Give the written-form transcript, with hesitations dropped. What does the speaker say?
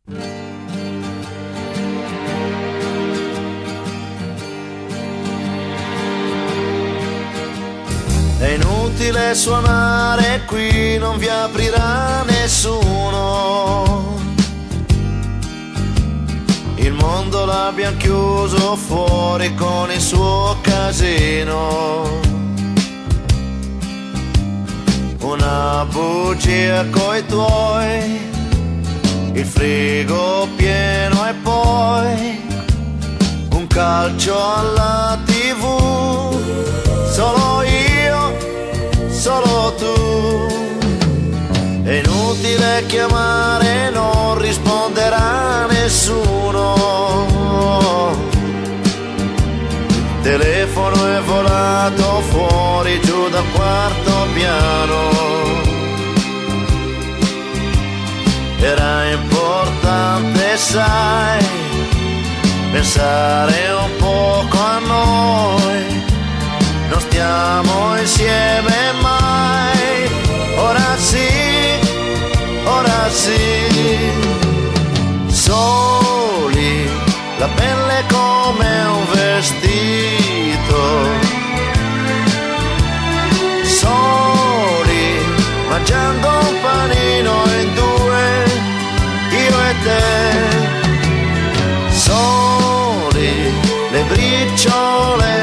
È inutile suonare qui, non vi aprirà nessuno. Il mondo l'abbiamo chiuso fuori con il suo casino. Una bugia coi tuoi, il frigo pieno e poi un calcio alla TV. Solo io, solo tu. È inutile chiamare, non risponderà nessuno. Telefono è volato fuori giù dal quarto piano. Era importante, sai, pensare un poco a noi. Non stiamo insieme mai. Ora sì, ora sì. Soli, la pelle come un vestito. Soli, mangiando un panino in due, io e te. Soli, le briciole